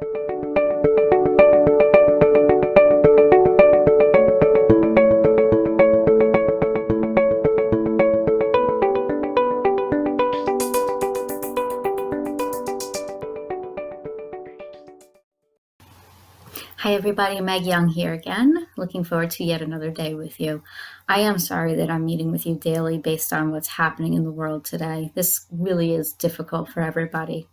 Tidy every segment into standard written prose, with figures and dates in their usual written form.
Hi everybody, Meg Young here again. Looking forward to yet another day with you. I am sorry that I'm meeting with you daily based on what's happening in the world today. This really is difficult for everybody.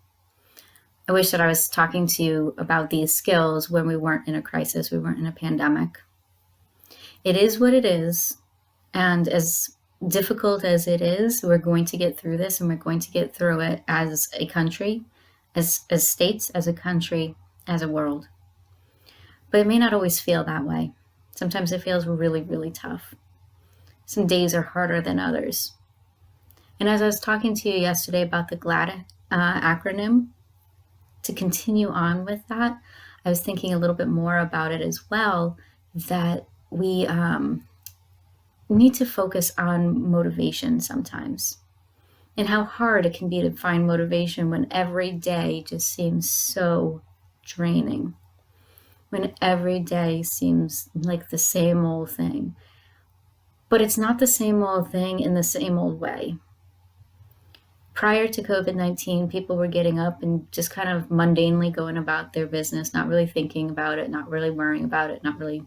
I wish that I was talking to you about these skills when we weren't in a crisis, we weren't in a pandemic. It is what it is, and as difficult as it is, we're going to get through this, and we're going to get through it as a country, as states, as a country, as a world. But it may not always feel that way. Sometimes it feels really, really tough. Some days are harder than others. And as I was talking to you yesterday about the GLAD acronym, to continue on with that, I was thinking a little bit more about it as well, that we need to focus on motivation sometimes, and how hard it can be to find motivation when every day just seems so draining. When every day seems like the same old thing. But it's not the same old thing in the same old way. Prior to COVID-19, people were getting up and just kind of mundanely going about their business, not really thinking about it, not really worrying about it, not really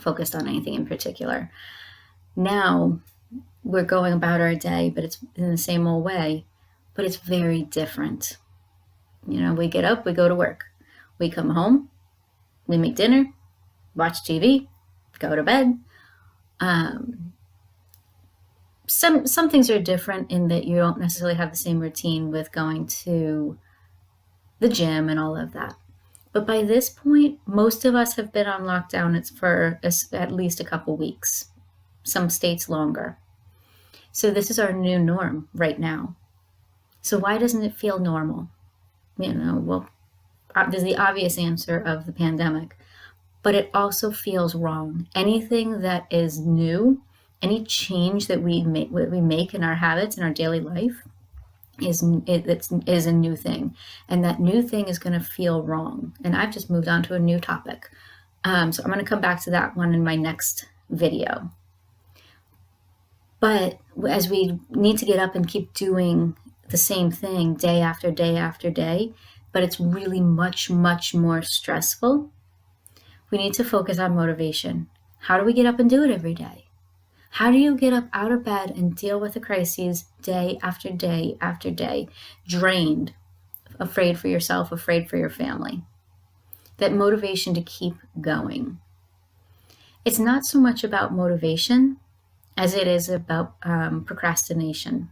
focused on anything in particular. Now, we're going about our day, but it's in the same old way, but it's very different. You know, we get up, we go to work. We come home, we make dinner, watch TV, go to bed. Some things are different in that you don't necessarily have the same routine with going to the gym and all of that. But by this point, most of us have been on lockdown. It's for at least a couple weeks, some states longer. So this is our new norm right now. So why doesn't it feel normal? You know, well, there's the obvious answer of the pandemic, but it also feels wrong. Anything that is new, any change that we make in our habits in our daily life is a new thing, and that new thing is going to feel wrong. And I've just moved on to a new topic, so I'm going to come back to that one in my next video. But as we need to get up and keep doing the same thing day after day after day, but it's really much, much more stressful, we need to focus on motivation. How do we get up and do it every day? How do you get up out of bed and deal with the crises day after day after day, drained, afraid for yourself, afraid for your family? That motivation to keep going. It's not so much about motivation as it is about procrastination.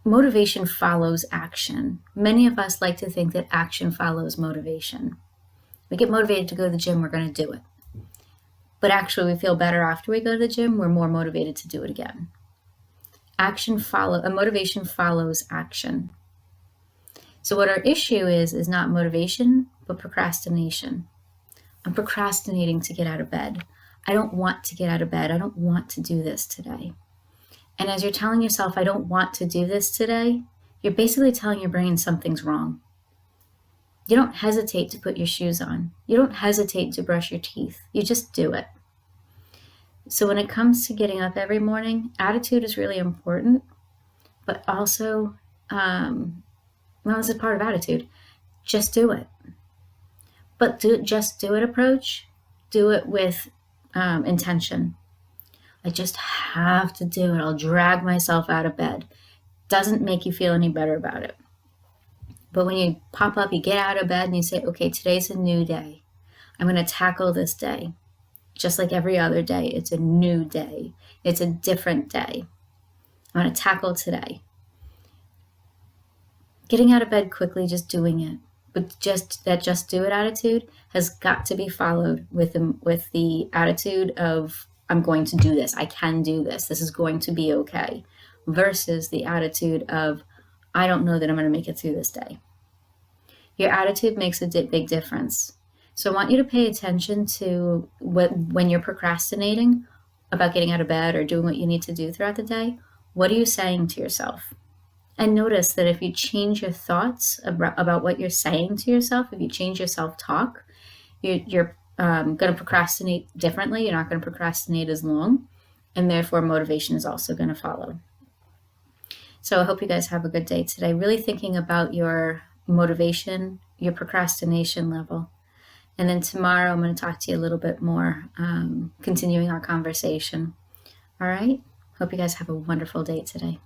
Motivation follows action. Many of us like to think that action follows motivation. We get motivated to go to the gym, we're going to do it. But actually we feel better after we go to the gym, we're more motivated to do it again. Motivation follows action. So what our issue is not motivation, but procrastination. I'm procrastinating to get out of bed. I don't want to get out of bed. I don't want to do this today. And as you're telling yourself, I don't want to do this today, you're basically telling your brain something's wrong. You don't hesitate to put your shoes on. You don't hesitate to brush your teeth. You just do it. So when it comes to getting up every morning, attitude is really important, but also, this is part of attitude. Just do it. But just do it approach, do it with intention. I just have to do it. I'll drag myself out of bed. Doesn't make you feel any better about it. But when you pop up, you get out of bed and you say, okay, today's a new day. I'm going to tackle this day. Just like every other day, it's a new day. It's a different day. I'm going to tackle today. Getting out of bed quickly, just doing it. But just do it attitude has got to be followed with the attitude of, I'm going to do this. I can do this. This is going to be okay. Versus the attitude of, I don't know that I'm going to make it through this day. Your attitude makes a big difference. So I want you to pay attention to when you're procrastinating about getting out of bed or doing what you need to do throughout the day. What are you saying to yourself? And notice that if you change your thoughts about what you're saying to yourself, if you change your self-talk, you're going to procrastinate differently. You're not going to procrastinate as long, and therefore motivation is also going to follow. So I hope you guys have a good day today. Really thinking about your motivation, your procrastination level. And then tomorrow I'm going to talk to you a little bit more, continuing our conversation. All right? Hope you guys have a wonderful day today.